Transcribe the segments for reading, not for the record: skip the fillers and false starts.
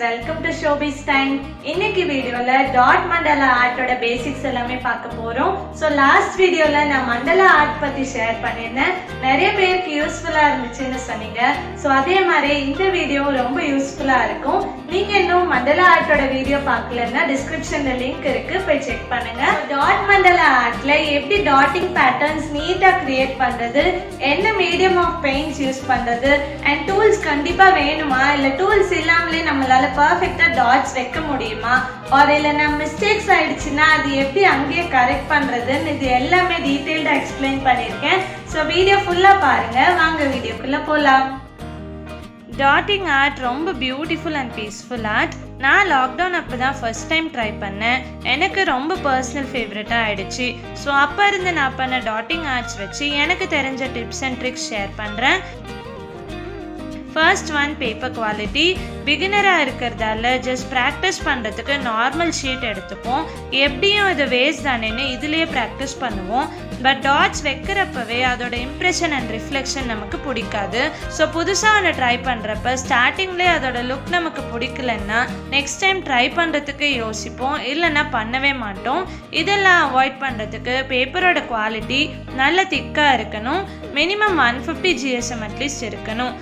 welcome to Shobi stime. இன்னைக்கு வீடியோல dot மண்டலா ஆர்ட்டோட basics எல்லாமே பார்க்க போறோம். சோ லாஸ்ட் வீடியோல நான் மண்டலா ஆர்ட் பத்தி ஷேர் பண்ணிருந்தேன். நிறைய பேருக்கு யூஸ்ஃபுல்லா இருந்துச்சுன்னு சொன்னீங்க. சோ அதே மாதிரி இந்த வீடியோ ரொம்ப யூஸ்ஃபுல்லா இருக்கும். நீங்க இன்னும் மண்டலா ஆர்ட்டோட வீடியோ பார்க்கலன்னா டிஸ்கிரிப்ஷன்ல லிங்க் இருக்கு, போய் செக் பண்ணுங்க. டாட் மண்டலா ஆர்ட்ல எப்படி டாட்டிங் பேட்டர்ன்ஸ் நீட்டா கிரியேட் பண்றது, என்ன மீடியம் ஆஃப் பெயிண்ட்ஸ் யூஸ் பண்றது அண்ட் டூல்ஸ் கண்டிப்பா வேணுமா, இல்ல டூல்ஸ் இல்லாமலே நம்மளால பர்ஃபெக்ட்டா டாட்ஸ் வைக்க முடியுமா, ஆர் இல்லனா மிஸ்டேக்ஸ் ஆயிடுச்சுன்னா அது எப்படி அங்கேயே கரெக்ட் பண்றதுன்னு இது எல்லாமே டீடைல்டா எக்ஸ்பிளைன் பண்ணிருக்கேன். சோ வீடியோ ஃபுல்லா பாருங்க. வாங்க வீடியோக்குள்ள போலாம். டாட்டிங் ஆர்ட் ரொம்ப பியூட்டிஃபுல் அண்ட் பீஸ்ஃபுல் ஆர்ட். நான் லாக்டவுன் அப்போ தான் ஃபர்ஸ்ட் டைம் ட்ரை பண்ணேன். எனக்கு ரொம்ப பர்சனல் ஃபேவரட்டாக ஆகிடுச்சு. ஸோ அப்போ இருந்து நான் பண்ண டாட்டிங் ஆர்ட்ஸ் வச்சு எனக்கு தெரிஞ்ச டிப்ஸ் அண்ட் ட்ரிக்ஸ் ஷேர் பண்ணுறேன். First one, paper quality. பிகினராக இருக்கிறதால ஜஸ்ட் ப்ராக்டிஸ் பண்ணுறதுக்கு நார்மல் ஷீட் எடுத்துப்போம். எப்படியும் இது வேஸ்ட் தானேன்னு இதுலேயே ப்ராக்டிஸ் பண்ணுவோம். பட் டாட்ஸ் வைக்கிறப்பவே அதோட இம்ப்ரெஷன் அண்ட் ரிஃப்ளெக்ஷன் நமக்கு பிடிக்காது. ஸோ புதுசாக ஒன்று ட்ரை பண்ணுறப்ப ஸ்டார்டிங்லேயே அதோட லுக் நமக்கு பிடிக்கலன்னா நெக்ஸ்ட் டைம் ட்ரை பண்ணுறதுக்கு யோசிப்போம், இல்லைன்னா பண்ணவே மாட்டோம். இதெல்லாம் அவாய்ட் பண்ணுறதுக்கு பேப்பரோட குவாலிட்டி நல்ல திக்காக இருக்கணும். மினிமம் 150 GSM அட்லீஸ்ட் இருக்கணும்.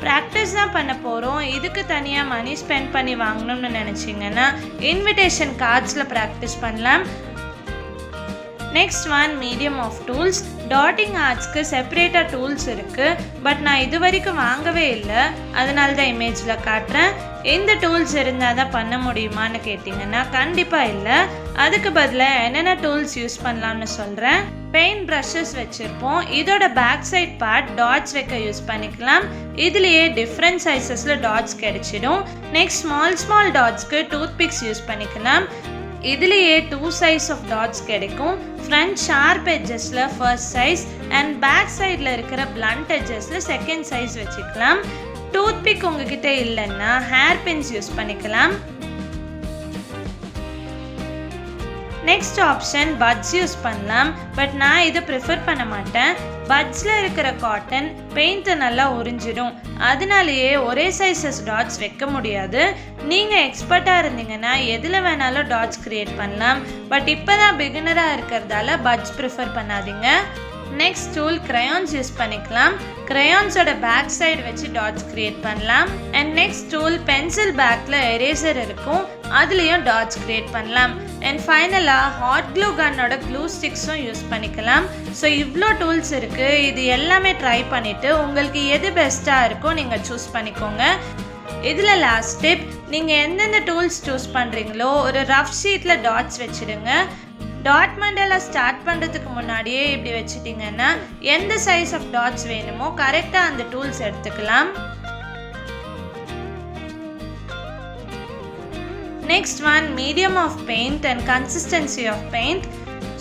ப்ராக்டிஸ் தான் பண்ண போகிறோம். இதுக்கு தனியாக மணி ஸ்பெண்ட் பண்ணி வாங்கணும்னு நினச்சிங்கன்னா இன்விடேஷன் கார்ட்ஸில் ப்ராக்டிஸ் பண்ணலாம். Next one, medium of tools. Dotting ஆர்ட்ஸ்க்கு செப்பரேட்டாக டூல்ஸ் இருக்குது, பட் நான் இது வரைக்கும் வாங்கவே இல்லை. அதனால தான் இமேஜில் காட்டுறேன். இந்த டூல்ஸ் இருந்தால் தான் பண்ண முடியுமான்னு கேட்டிங்கன்னா கண்டிப்பாக இல்லை. அதுக்கு பதிலாக என்னென்ன டூல்ஸ் யூஸ் பண்ணலாம்னு சொல்கிறேன். பெயிண்ட் ப்ரஷஸ் வச்சுருப்போம். இதோட பேக் சைட் பார்ட் டாட்ஸ் வைக்க யூஸ் பண்ணிக்கலாம். இதுலேயே டிஃப்ரெண்ட் சைஸஸில் டாட்ஸ் கிடைச்சிடும். நெக்ஸ்ட் ஸ்மால் டாட்ஸ்க்கு டூத் பிக்ஸ் யூஸ் பண்ணிக்கலாம். இதுலேயே 2 சைஸ் ஆஃப் டாட்ஸ் கிடைக்கும். ஃப்ரண்ட் ஷார்ப் எட்ஜஸில் ஃபர்ஸ்ட் சைஸ் அண்ட் பேக் சைடில் இருக்கிற பிளண்ட் எட்ஜஸில் செகண்ட் சைஸ் வச்சுக்கலாம். டூத் பிக் உங்ககிட்ட இல்லைன்னா ஹேர் பின்ஸ் யூஸ் பண்ணிக்கலாம். நெக்ஸ்ட் ஆப்ஷன், பட்ஸ் யூஸ் பண்ணலாம். பட் நான் இதை ப்ரிஃபர் பண்ண மாட்டேன். பட்ஸில் இருக்கிற காட்டன் பெயிண்ட்டை நல்லா உறிஞ்சிடும். அதனாலேயே ஒரே சைஸஸ் டாட்ஸ் வைக்க முடியாது. நீங்கள் எக்ஸ்பர்ட்டாக இருந்தீங்கன்னா எதில் வேணாலும் டாட்ஸ் க்ரியேட் பண்ணலாம். பட் இப்போ தான் பிகினராக இருக்கிறதால பட்ஸ் ப்ரிஃபர் பண்ணாதீங்க. நெக்ஸ்ட் டூல், crayons யூஸ் பண்ணிக்கலாம். crayonsோட பேக் சைடு வச்சு டாட்ஸ் கிரியேட் பண்ணலாம். அண்ட் நெக்ஸ்ட் டூல், பென்சில் பேக்கில் எரேசர் இருக்கும், அதுலேயும் டாட்ஸ் கிரியேட் பண்ணலாம். அண்ட் ஃபைனலாக ஹாட் க்ளூ கன்னோட க்ளூ ஸ்டிக்ஸும் யூஸ் பண்ணிக்கலாம். ஸோ இவ்வளோ டூல்ஸ் இருக்குது. இது எல்லாமே ட்ரை பண்ணிவிட்டு உங்களுக்கு எது பெஸ்ட்டாக இருக்கோ நீங்கள் சூஸ் பண்ணிக்கோங்க. இதில் லாஸ்ட் டிப், நீங்கள் எந்தெந்த டூல்ஸ் சூஸ் பண்ணுறீங்களோ ஒரு ரஃப் ஷீட்டில் டாட்ஸ் வச்சுடுங்க. டாட் மண்டலா ஸ்டார்ட் பண்ணுறதுக்கு முன்னாடியே இப்படி வச்சுட்டிங்கன்னா எந்த சைஸ் ஆஃப் டாட்ஸ் வேணுமோ கரெக்டாக அந்த டூல்ஸ் எடுத்துக்கலாம். Next one, medium of paint and consistency of paint.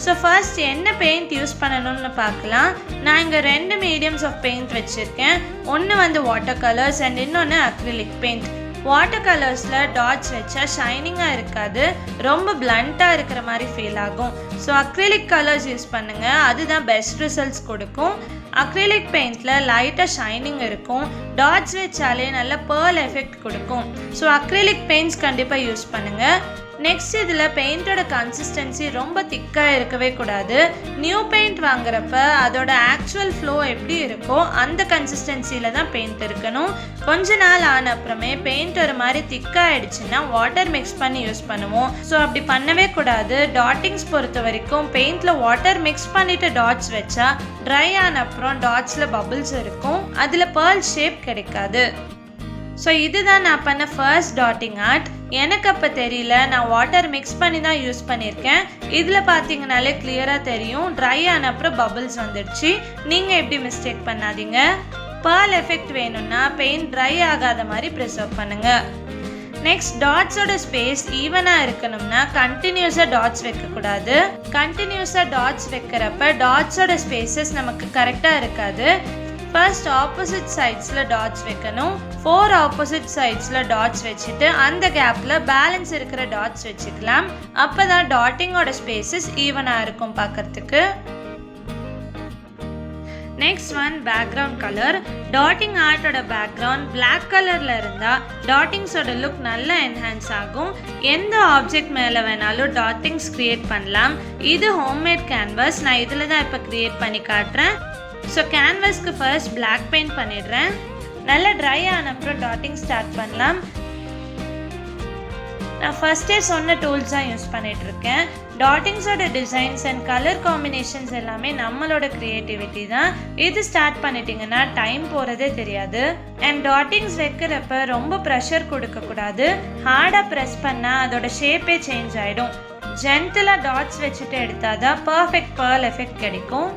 So first என்ன பெயிண்ட் யூஸ் பண்ணணும்னு பார்க்கலாம். நான் இங்கே 2 மீடியம்ஸ் ஆஃப் பெயிண்ட் வச்சுருக்கேன். ஒன்று வந்து வாட்டர் கலர்ஸ் அண்ட் இன்னொன்று அக்ரிலிக் பெயிண்ட். வாட்டர் கலர்ஸில் டாட்ஸ் வச்சா ஷைனிங்காக இருக்காது, ரொம்ப பிளண்ட்டாக இருக்கிற மாதிரி ஃபீல் ஆகும். ஸோ அக்ரிலிக் கலர்ஸ் யூஸ் பண்ணுங்கள், அதுதான் பெஸ்ட் ரிசல்ட்ஸ் கொடுக்கும். அக்ரிலிக் பெயிண்டில் லைட்டாக ஷைனிங் இருக்கும், டாட்ஸ் வச்சாலே நல்ல பேர்ல் எஃபெக்ட் கொடுக்கும். ஸோ அக்ரிலிக் பெயிண்ட்ஸ் கண்டிப்பாக யூஸ் பண்ணுங்கள். நெக்ஸ்ட் இதில் பெயிண்டோட கன்சிஸ்டன்சி ரொம்ப திக்காக இருக்கவே கூடாது. நியூ பெயிண்ட் வாங்குறப்ப அதோட ஆக்சுவல் ஃப்ளோ எப்படி இருக்கோ அந்த கன்சிஸ்டன்சியில் தான் பெயிண்ட் இருக்கணும். கொஞ்ச நாள் ஆன அப்புறமே பெயிண்ட் ஒரு மாதிரி திக்காக ஆயிடுச்சுன்னா வாட்டர் மிக்ஸ் பண்ணி யூஸ் பண்ணுவோம். ஸோ அப்படி பண்ணவே கூடாது. டாட்டிங்ஸ் பொறுத்த வரைக்கும் பெயிண்டில் வாட்டர் மிக்ஸ் பண்ணிவிட்டு டாட்ஸ் வச்சா ட்ரை ஆன அப்புறம் டாட்ஸில் பபிள்ஸ் இருக்கும், அதில் பேர்ல் ஷேப் கிடைக்காது. ஸோ இதுதான் நான் பண்ண ஃபர்ஸ்ட் டாட்டிங் ஆர்ட். எனக்கு அப்போ தெரியல, நான் வாட்டர் மிக்ஸ் பண்ணி தான் யூஸ் பண்ணியிருக்கேன். இதில் பார்த்தீங்கனாலே கிளியராக தெரியும், ட்ரை ஆன அப்புறம் பபிள்ஸ் வந்துடுச்சு. நீங்கள் எப்படி மிஸ்டேக் பண்ணாதீங்க. பேர்ல் எஃபெக்ட் வேணும்னா பெயிண்ட் ட்ரை ஆகாத மாதிரி ப்ரிசர்வ் பண்ணுங்கள். நெக்ஸ்ட், டாட்ஸோட ஸ்பேஸ் ஈவனாக இருக்கணும்னா கண்டினியூஸாக டாட்ஸ் வைக்கக்கூடாது. கண்டினியூஸாக டாட்ஸ் வைக்கிறப்ப டாட்ஸோட ஸ்பேசஸ் நமக்கு கரெக்டாக இருக்காது. ஃபர்ஸ்ட் ஆப்போசிட் சைட்ஸில் டாட்ஸ் வைக்கணும். 4 ஆப்போசிட் சைட்ஸில் டாட்ஸ் வச்சுட்டு அந்த கேப்பில் பேலன்ஸ் இருக்கிற டாட்ஸ் வச்சுக்கலாம். அப்போ தான் டாட்டிங்கோட ஸ்பேசஸ் ஈவனாக இருக்கும் பார்க்கறதுக்கு. Next one background colour. Dotting ஆர்ட்டோட பேக்ரவுண்ட் பிளாக் கலரில் இருந்தால் டாட்டிங்ஸோட லுக் நல்லா என்ஹான்ஸ் ஆகும். எந்த ஆப்ஜெக்ட் மேலே வேணாலும் டாட்டிங்ஸ் க்ரியேட் பண்ணலாம். இது ஹோம்மேட் கேன்வாஸ். நான் இதில் தான் இப்போ க்ரியேட் பண்ணி காட்டுறேன். ஸோ கேன்வாஸ்க்கு ஃபர்ஸ்ட் பிளாக் பெயிண்ட் பண்ணிடுறேன். நல்லா ட்ரை ஆன அப்புறம் டாட்டிங் ஸ்டார்ட் பண்ணலாம். நான் ஃபஸ்ட்டே சொன்ன டூல்ஸ் தான் யூஸ் பண்ணிகிட்ருக்கேன். டாட்டிங்ஸோட டிசைன்ஸ் அண்ட் கலர் காம்பினேஷன்ஸ் எல்லாமே நம்மளோட க்ரியேட்டிவிட்டி தான். இது ஸ்டார்ட் பண்ணிட்டீங்கன்னா டைம் போகிறதே தெரியாது. அண்ட் டாட்டிங்ஸ் வைக்கிறப்ப ரொம்ப ப்ரெஷர் கொடுக்கக்கூடாது. ஹார்டாக ப்ரெஸ் பண்ணால் அதோட ஷேப்பே சேஞ்ச் ஆகிடும். ஜென்டலாக டாட்ஸ் வச்சுட்டு எடுத்தால் தான் பர்ஃபெக்ட் பேர்ல் எஃபெக்ட் கிடைக்கும்.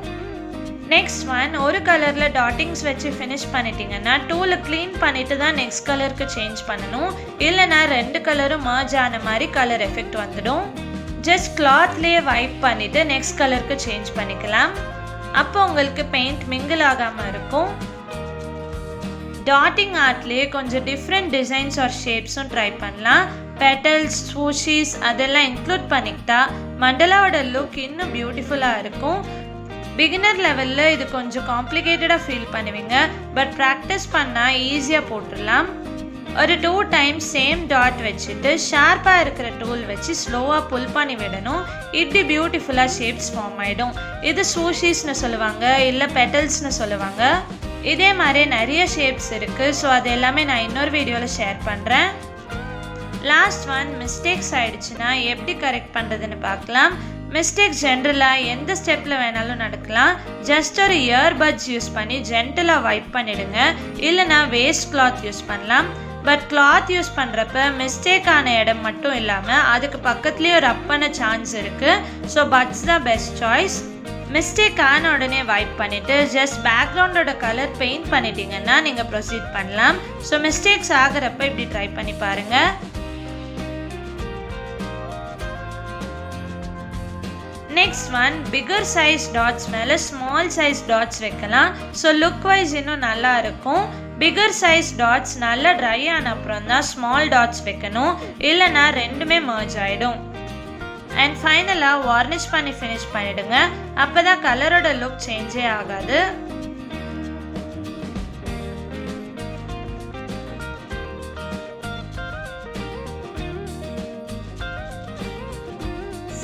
நெக்ஸ்ட் ஒன், ஒரு கலரில் டாட்டிங்ஸ் வச்சு ஃபினிஷ் பண்ணிட்டீங்கன்னா டூலை க்ளீன் பண்ணிட்டு தான் நெக்ஸ்ட் கலருக்கு சேஞ்ச் பண்ணணும். இல்லைனா ரெண்டு கலரும் மர்ஜ் ஆன மாதிரி கலர் எஃபெக்ட் வந்துடும். ஜஸ்ட் கிளாத்லேயே வைப் பண்ணிவிட்டு நெக்ஸ்ட் கலருக்கு சேஞ்ச் பண்ணிக்கலாம். அப்போ உங்களுக்கு பெயிண்ட் மிங்கிள் ஆகாமல் இருக்கும். டாட்டிங் ஆர்ட்லேயே கொஞ்சம் டிஃப்ரெண்ட் டிசைன்ஸ் ஆர் ஷேப்ஸும் ட்ரை பண்ணலாம். பெட்டல்ஸ், ஸ்வூஷீஸ் அதெல்லாம் இன்க்ளூட் பண்ணிக்கிட்டா மண்டலாவோட லுக் இன்னும் பியூட்டிஃபுல்லாக இருக்கும். பிகினர் லெவலில் இது கொஞ்சம் காம்ப்ளிகேட்டடாக ஃபீல் பண்ணுவீங்க. பட் ப்ராக்டிஸ் பண்ணால் ஈஸியாக போட்டுடலாம். ஒரு 2 டைம்ஸ் சேம் டாட் வச்சுட்டு ஷார்ப்பாக இருக்கிற டூல் வச்சு ஸ்லோவாக புல் பண்ணி விடணும். இப்படி பியூட்டிஃபுல்லாக ஷேப்ஸ் ஃபார்ம் ஆகிடும். இது சூஷீஸ்னு சொல்லுவாங்க, இல்லை பெட்டல்ஸ்னு சொல்லுவாங்க. இதே மாதிரி நிறைய ஷேப்ஸ் இருக்குது. ஸோ அது எல்லாமே நான் இன்னொரு வீடியோவில் ஷேர் பண்ணுறேன். லாஸ்ட் ஒன், மிஸ்டேக்ஸ் ஆகிடுச்சுன்னா எப்படி கரெக்ட் பண்ணுறதுன்னு பார்க்கலாம். மிஸ்டேக்ஸ் ஜென்ரலாக எந்த ஸ்டெப்பில் வேணாலும் நடக்கலாம். ஜஸ்ட் ஒரு இயர்பட்ஸ் யூஸ் பண்ணி ஜென்டலாக வைப் பண்ணிவிடுங்க. இல்லைனா வேஸ்ட் கிளாத் யூஸ் பண்ணலாம். பட் கிளாத் யூஸ் பண்ணுறப்ப மிஸ்டேக் ஆன இடம் மட்டும் இல்லாமல் அதுக்கு பக்கத்துலேயே ரப் பண்ண சான்ஸ் இருக்குது. ஸோ பட்ஸ் தான் பெஸ்ட் சாய்ஸ். மிஸ்டேக் ஆன உடனே வைப் பண்ணிவிட்டு ஜஸ்ட் பேக்ரவுண்டோட கலர் பெயிண்ட் பண்ணிட்டீங்கன்னா நீங்கள் ப்ரொசீட் பண்ணலாம். ஸோ மிஸ்டேக்ஸ் ஆகிறப்ப இப்படி ட்ரை பண்ணி பாருங்கள். Next one, bigger size dots மேலே ஸ்மால் சைஸ் டாட்ஸ் வைக்கலாம். ஸோ லுக் வைஸ் இன்னும் நல்லா இருக்கும். பிகர் சைஸ் டாட்ஸ் நல்லா ட்ரை ஆன அப்புறம் தான் ஸ்மால் டாட்ஸ் வைக்கணும். இல்லைனா ரெண்டுமே மர்ஜ் ஆகிடும். அண்ட் ஃபைனலாக வார்னிஷ் பண்ணி ஃபினிஷ் பண்ணிவிடுங்க. அப்போ தான் கலரோட லுக் சேஞ்சே ஆகாது.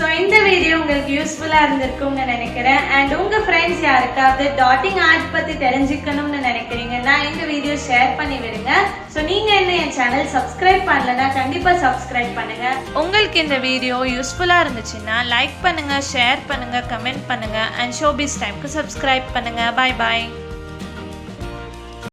ஸோ இந்த வீடியோ உங்களுக்கு யூஸ்ஃபுல்லாக இருந்திருக்கும்னு நினைக்கிறேன். அண்ட் உங்கள் ஃப்ரெண்ட்ஸ் யாருக்காவது டாட்டிங் ஆர்ட் பற்றி தெரிஞ்சுக்கணும்னு நினைக்கிறீங்கன்னா இந்த வீடியோ ஷேர் பண்ணி விடுங்க. ஸோ நீங்கள் என்ன என் சேனல் சப்ஸ்கிரைப் பண்ணலன்னா கண்டிப்பாக சப்ஸ்கிரைப் பண்ணுங்கள். உங்களுக்கு இந்த வீடியோ யூஸ்ஃபுல்லாக இருந்துச்சுன்னா லைக் பண்ணுங்கள், ஷேர் பண்ணுங்கள், கமெண்ட் பண்ணுங்கள். அண்ட் ஷோபி ஸ்டைம்க்கு சப்ஸ்கிரைப் பண்ணுங்கள். பாய் பாய்.